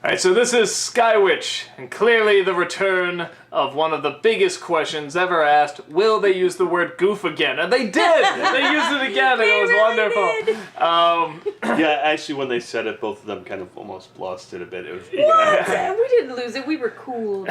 Alright, so this is Skywitch, and clearly the return of one of the biggest questions ever asked. Will they use the word goof again? And they did! They used it again, and it was really wonderful. Yeah, actually, when they said it, both of them kind of almost lost it a bit. It was, What? We didn't lose it. We were cool.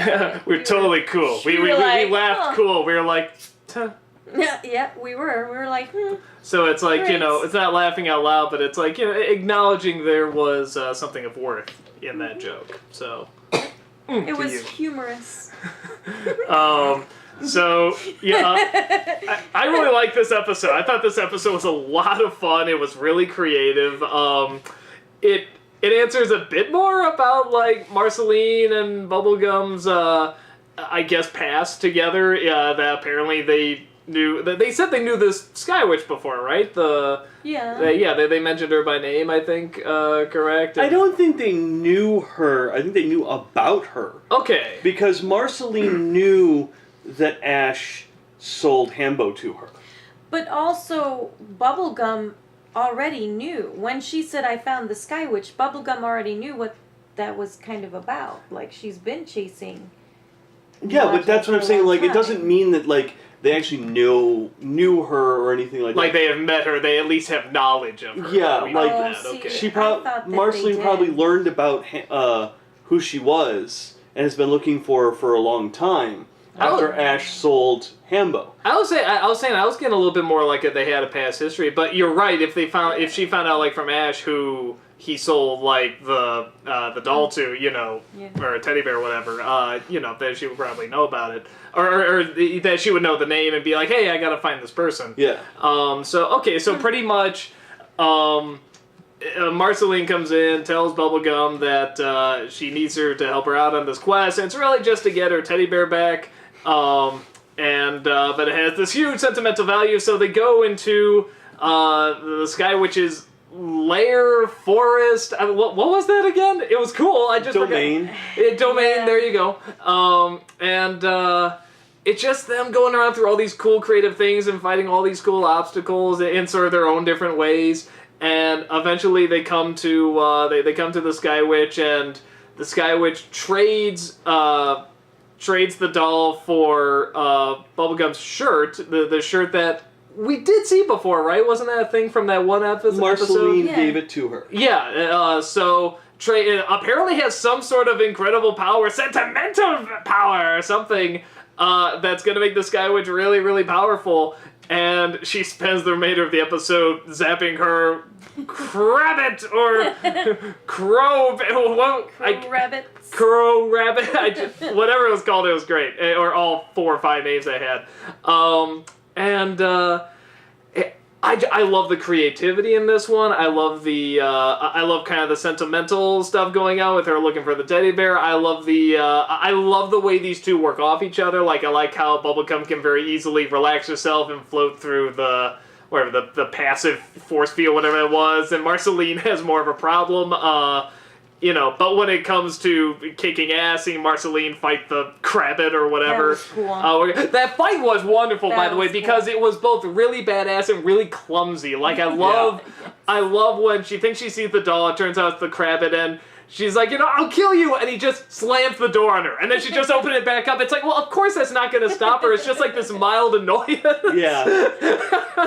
We're totally cool. We laughed huh. cool. We were like, "Tuh." Yeah, we were. We were like, So it's like, Great. it's not laughing out loud, but it's like, acknowledging there was something of worth in that joke. So, it was you. humorous. So, yeah, I really like this episode. I thought this episode was a lot of fun. It was really creative. It answers a bit more about, like, Marceline and Bubblegum's, I guess, past together. That apparently they knew... They said they knew this Skywitch before, right? They mentioned her by name, I think, correct? I don't think they knew her. I think they knew about her. Okay. Because Marceline knew that Ash sold Hambo to her. But also, Bubblegum already knew. When she said, I found the Skywitch, Bubblegum already knew what that was kind of about. Like, she's been chasing... Yeah, but that's what I'm saying. Like, it doesn't time. mean that, like, they actually knew her or anything like that. Like, they have met her, they at least have knowledge of her. Yeah, We like, know that, see, okay. She I thought that Marceline they probably did. learned about who she was and has been looking for her for a long time after Ash sold Hambo. I was saying I was getting a little bit more like they had a past history, but you're right. If she found out like from Ash who he sold like the doll to, or a teddy bear or whatever, that she would probably know about it, or that she would know the name and be like, hey, I gotta find this person. Yeah. So pretty much, Marceline comes in, tells Bubblegum that she needs her to help her out on this quest, and it's really just to get her teddy bear back. But it has this huge sentimental value, so they go into the Skywitch's lair, forest. What was that again? It was cool. I just Domain. forgot. Domain. Yeah. There you go. It's just them going around through all these cool creative things and fighting all these cool obstacles in sort of their own different ways. And eventually they come to they come to the Skywitch, and the Skywitch trades the doll for Bubblegum's shirt, the shirt that we did see before, right? Wasn't that a thing from that one episode? Marceline Yeah. gave it to her. Yeah, so Trey apparently has some sort of incredible power, sentimental power or something, that's going to make the Skywitch really, really powerful. And she spends the remainder of the episode zapping her Crabbit or Crow... Rabbits. Crow Rabbit, whatever it was called, it was great. Or all 4 or 5 names they had. I love the creativity in this one. I love I love kind of the sentimental stuff going on with her looking for the teddy bear. I love the way these two work off each other. Like, I like how Bubblegum can very easily relax herself and float through the passive force field, whatever it was, and Marceline has more of a problem. But when it comes to kicking ass, seeing Marceline fight the Crabbit or whatever. That was cool. That fight was wonderful, by the way, was because cool. it was both really badass and really clumsy. Like, I love when she thinks she sees the doll, it turns out it's the Crabbit, and she's like, I'll kill you, and he just slams the door on her, and then she just opened it back up. It's like, well, of course that's not going to stop her. It's just like this mild annoyance. Yeah.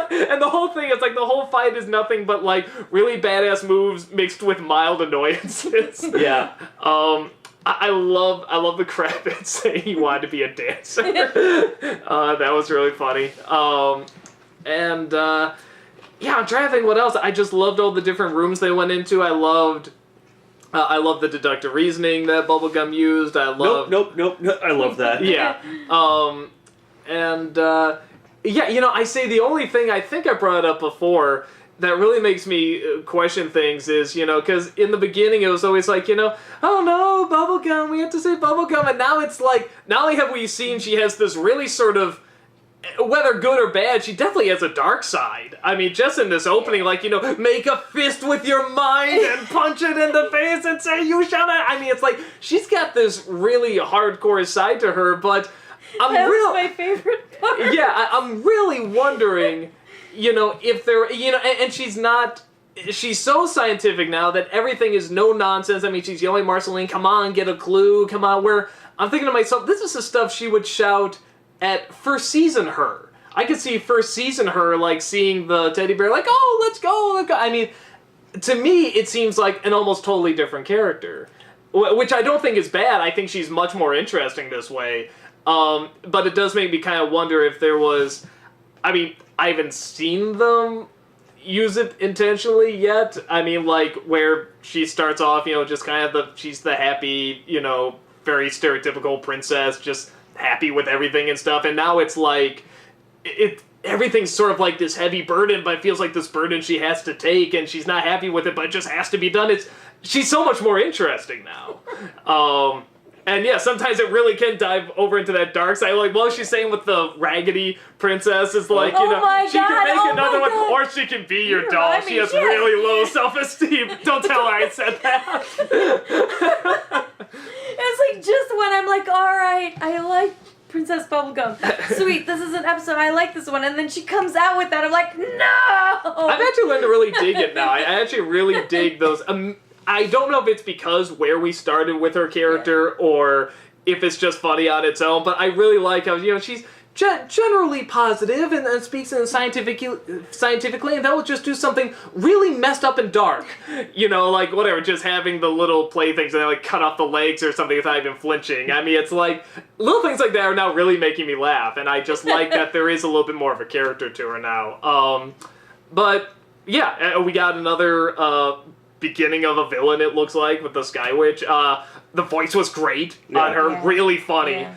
And the whole thing is like, the whole fight is nothing but like really badass moves mixed with mild annoyances. Yeah. I love the Crabbit saying he wanted to be a dancer. That was really funny. I'm trying to think what else. I just loved all the different rooms they went into. I loved the deductive reasoning that Bubblegum used. I love. Nope. I love that. Yeah. I say the only thing I think I brought up before that really makes me question things is, because in the beginning it was always like, oh no, Bubblegum, we have to say Bubblegum, and now it's like, not only have we seen she has this really sort of, whether good or bad, she definitely has a dark side. I mean, just in this opening, like, make a fist with your mind and punch it in the face and say, you shall not. I mean, it's like, she's got this really hardcore side to her, but That was my favorite part. Yeah, I'm really wondering, if there, and she's not she's so scientific now that everything is no nonsense. I mean, she's yelling, Marceline, come on, get a clue, come on. Where I'm thinking to myself, this is the stuff she would shout at first season her. I could see first season her, like, seeing the teddy bear, like, oh, let's go, let's go. I mean, to me, it seems like an almost totally different character. Which I don't think is bad. I think she's much more interesting this way. But it does make me kind of wonder if there was... I mean, I haven't seen them use it intentionally yet. I mean, like, where she starts off, you know, just kind of she's the happy, you know, very stereotypical princess, just happy with everything and stuff. And now it's like... everything's sort of like this heavy burden, but it feels like this burden she has to take, and she's not happy with it, but it just has to be done. She's so much more interesting now. And yeah, sometimes it really can dive over into that dark side. Like, well, she's saying with the raggedy princess is like, you know, she can make another one, or she can be your doll. She has really low self-esteem. Don't tell her I said that. It's like just when I'm like, all right, I like Princess Bubblegum. Sweet, this is an episode, I like this one. And then she comes out with that, I'm like, no! I've actually learned to really dig it now. I actually really dig those. I don't know if it's because where we started with her character or if it's just funny on its own, but I really like how, you know, she's generally positive and speaks in scientifically, and that will just do something really messed up and dark. You know, like, whatever, just having the little playthings and they, like, cut off the legs or something without even flinching. I mean, it's like, little things like that are now really making me laugh, and I just like that there is a little bit more of a character to her now. But, yeah, we got another beginning of a villain, it looks like, with the Sky Witch. The voice was great on her, really funny. Yeah.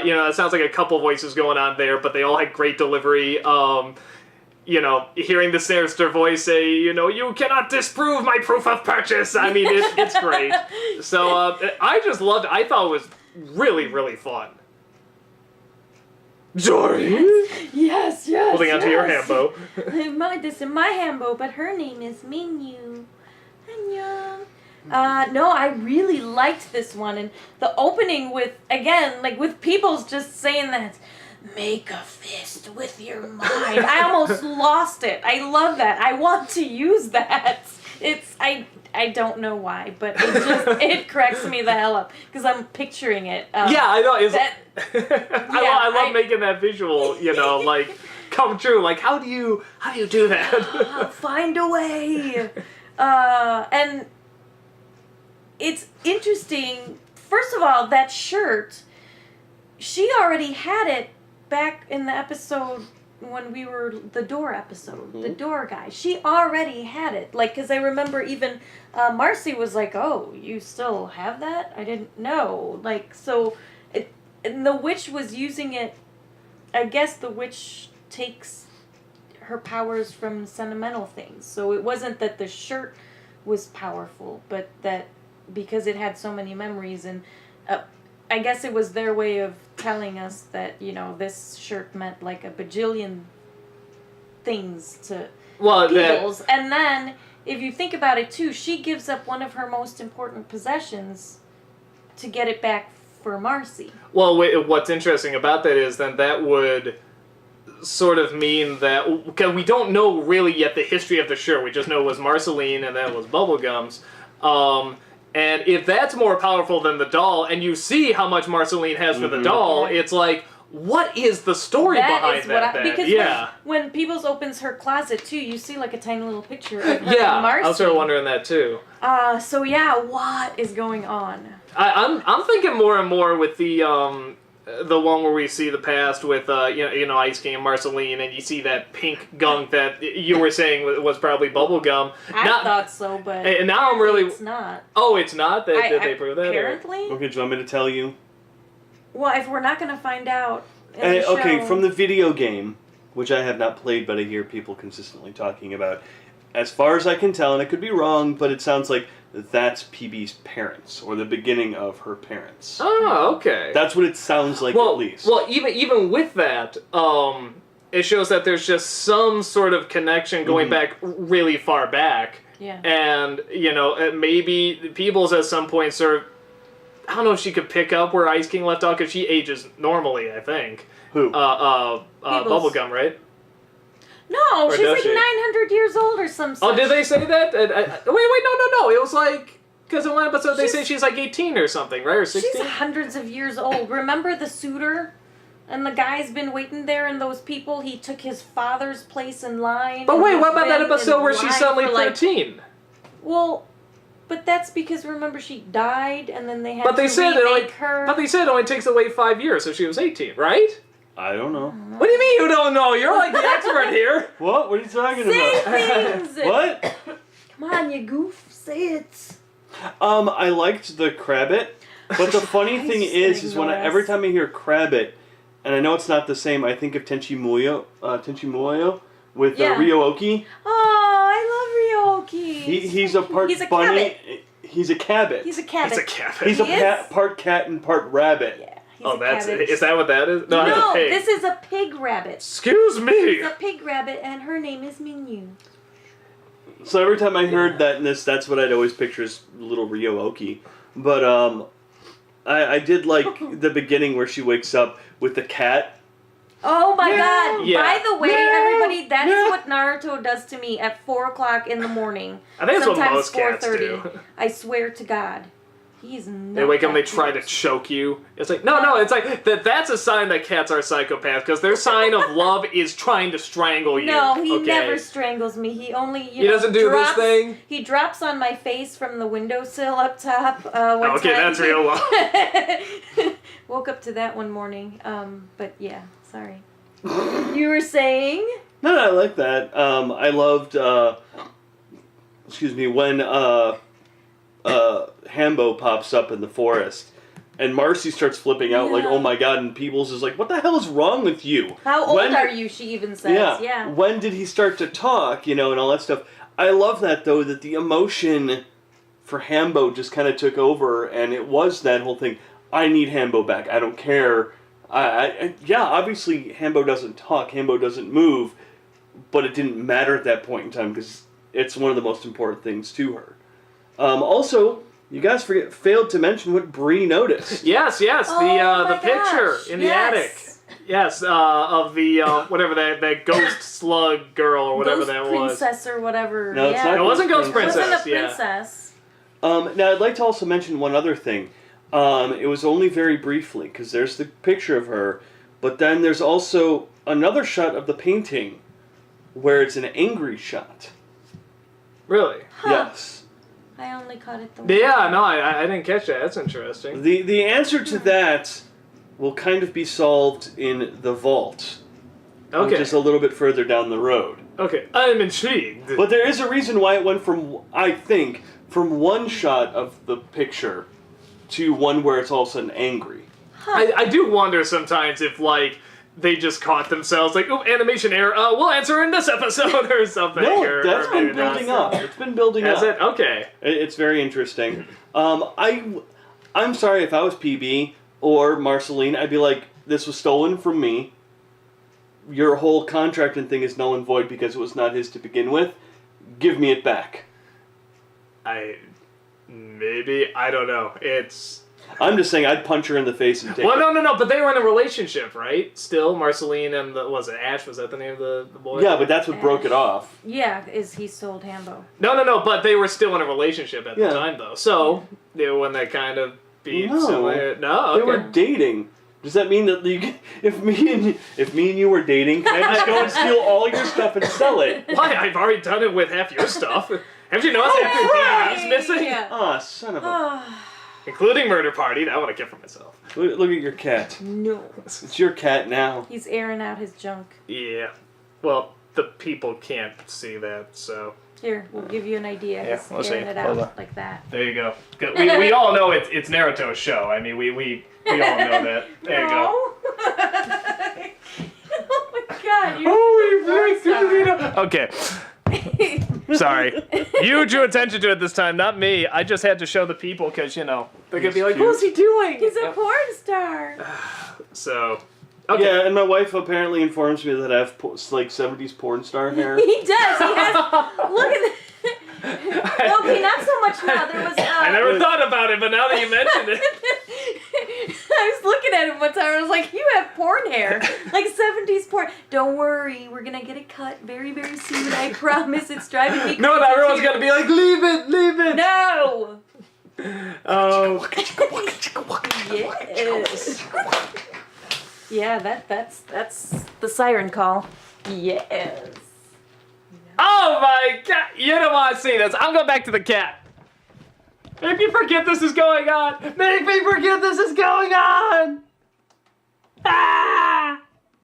You know, it sounds like a couple voices going on there, but they all had great delivery. You know, hearing the sinister voice say, you know, you cannot disprove my proof of purchase. I mean, it's great. So I just loved it. I thought it was really, really fun. Jory! Yes. Holding onto your hambo. This is my hambo, but her name is Minyu. Annyeong. No, I really liked this one, and the opening with, again, like with Peoples just saying that, make a fist with your mind. I almost lost it. I love that. I want to use that. I don't know why, but it cracks me the hell up because I'm picturing it. Yeah, I know. I love making that visual, you know, like come true. Like, how do you do that? Find a way. And it's interesting. First of all, that shirt, she already had it back in the episode when we were the door episode, the door guy. She already had it. Like, because I remember even Marcy was like, oh, you still have that? I didn't know. Like, so, and the witch was using it. I guess the witch takes her powers from sentimental things. So it wasn't that the shirt was powerful, but that because it had so many memories, and I guess it was their way of telling us that, you know, this shirt meant like a bajillion things to Peoples. And then, if you think about it too, she gives up one of her most important possessions to get it back for Marcy. Well, what's interesting about that is then that would sort of mean that, because we don't know really yet the history of the shirt, we just know it was Marceline and then it was Bubblegum's. And if that's more powerful than the doll, and you see how much Marceline has for the doll, it's like, what is the story behind that? Because when Peoples opens her closet too, you see like a tiny little picture of her and Marcy. I was sort of wondering that too. So yeah, what is going on? I'm thinking more and more with the one where we see the past with you know Ice King and Marceline, and you see that pink gunk that you were saying was probably bubblegum. I thought so, but and now I'm really it's not. Oh, it's not. Did they prove that? Apparently. Okay, do you want me to tell you? Well, if we're not going to find out. In the Okay, show, from the video game, which I have not played, but I hear people consistently talking about. As far as I can tell, and I could be wrong, but it sounds like that's PB's parents, or the beginning of her parents. Oh, okay. That's what it sounds like, at least. Well, even with that, it shows that there's just some sort of connection going back really far back. Yeah. And, you know, maybe Peebles at some point sort of, I don't know if she could pick up where Ice King left off, because she ages normally, I think. Who? Bubblegum, right? No, Or she's does like she? 900 years old or some Oh, such. did they say that? Wait, no. It was like, because in one episode they She's- say she's like 18 or something, right? Or 16? She's hundreds of years old. Remember the suitor? And the guy's been waiting there, and those people, he took his father's place in line. But and wait, he's what about that been episode in where she's line suddenly for, like, 13? Well, but that's because, remember, she died, and then they had But they to said remake her. But they said it only takes to wait 5 years, so she was 18, right? I don't know. What do you mean you don't know? You're like the expert here. What? What are you talking Say about? things! What? Come on, you goof. Say it. I liked the Crabbit, but the funny I thing just is ignore us. every time I hear Crabbit, and I know it's not the same, I think of Tenchi Muyo with Yeah. Ryo-Oki. Oh, I love Ryoki. He's a part He's a bunny. cabbit. He's a cabbit. He's a cabbit. It's a cat. He's He a is? part cat and part rabbit. Yeah. He's Oh, a that's cabbage. is that what that is? No, that's a No, pig. this is a pig rabbit. Excuse me. It's a pig rabbit, and her name is Minyu. So every time I heard that in this, that's what I'd always picture as little Ryo-Oki. But I did like the beginning where she wakes up with the cat. Oh my Yeah. god! Yeah. By the way, Yeah. everybody, that is Yeah. what Naruto does to me at 4:00 in the morning. I think that's what Sometimes most cats 4:30. do. I swear to God, he's not. They wake up and they that try to cute. choke you. It's like, no, it's like, that's a sign that cats are psychopaths, because their sign of love is trying to strangle you. No, he okay? never strangles me. He only He doesn't do drops, this thing? He drops on my face from the windowsill up top. One Oh, okay, time. that's real love. Woke up to that one morning. But yeah, sorry. You were saying? No, I like that. I loved, when Hambo pops up in the forest, and Marcy starts flipping out like, Yeah. oh my god, and Peebles is like, what the hell is wrong with you? How old When- are you? She even says. Yeah. When did he start to talk, and all that stuff? I love that, though, that the emotion for Hambo just kind of took over, and it was that whole thing, I need Hambo back, I don't care. Yeah, obviously Hambo doesn't talk, Hambo doesn't move, but it didn't matter at that point in time, because it's one of the most important things to her. Also, you guys failed to mention what Bree noticed. Yes, the Oh my picture gosh, in the yes. attic. Yes, of the whatever that ghost slug girl or whatever Ghost that was. princess or whatever. No, it's yeah. not It wasn't Ghost It wasn't Princess. a Yeah. princess. Now, I'd like to also mention one other thing. It was only very briefly, because there's the picture of her, but then there's also another shot of the painting where it's an angry shot. Really? Huh. Yes. I only caught it the But yeah, no, I didn't catch that. That's interesting. The answer to that will kind of be solved in the vault, which Okay. is a little bit further down the road. Okay. I'm intrigued. But there is a reason why it went from, I think, from one shot of the picture to one where it's all of a sudden angry. I do wonder sometimes if, like, they just caught themselves, like, oh, animation error, we'll answer in this episode or something. No, or, that's or been maybe not. building up. It's been building Has up. it? Okay. It's very interesting. I'm sorry if I was PB or Marceline, I'd be like, this was stolen from me. Your whole contract and thing is null and void because it was not his to begin with. Give me it back. Maybe, I don't know. It's... I'm just saying I'd punch her in the face and take Well, it. no, but they were in a relationship, right? Still, Marceline and was it Ash? Was that the name of the boy? Yeah, but that's what broke it off. Yeah, is he sold Hambo? No, but they were still in a relationship at Yeah. the time, though. So, they wouldn't that kind of be No. similar? No, They okay. were dating. Does that mean that if me and you were dating, can I just go and steal all your stuff and sell it? Why? I've already done it with half your stuff. Haven't you noticed half your DVDs missing? Yeah. Ah, son of a... Including Murder Party. That one I kept for myself. Look at your cat. No. It's your cat now. He's airing out his junk. Yeah. Well, the people can't see that, so... Here, we'll give you an idea. Yeah, He's we'll see. airing it Hold on. out like that. There you go. We all know it's Naruto's show. I mean, we all know that. There you go. No. Oh my god, you're Okay. Sorry. You drew attention to it this time, not me. I just had to show the people because, they're going to be like, cute. what's he doing? He's a porn star. So, okay. Yeah, and my wife apparently informs me that I have like 70s porn star hair. He does. He has. Look at that. Okay, not so much now. There was. I never thought about it, but now that you mentioned it. I was looking looking at him one time and I was like, you have porn hair. Like 70s porn. Don't worry, we're gonna get it cut very, very soon. I promise. It's driving me crazy. No, and everyone's too. gonna be like, leave it. No! Oh. Yes. Yeah, that's the siren call. Yes. Oh my god! You don't want to see this. I'm going back to the cat. Make me forget this is going on. Make me forget this is going on. Ah!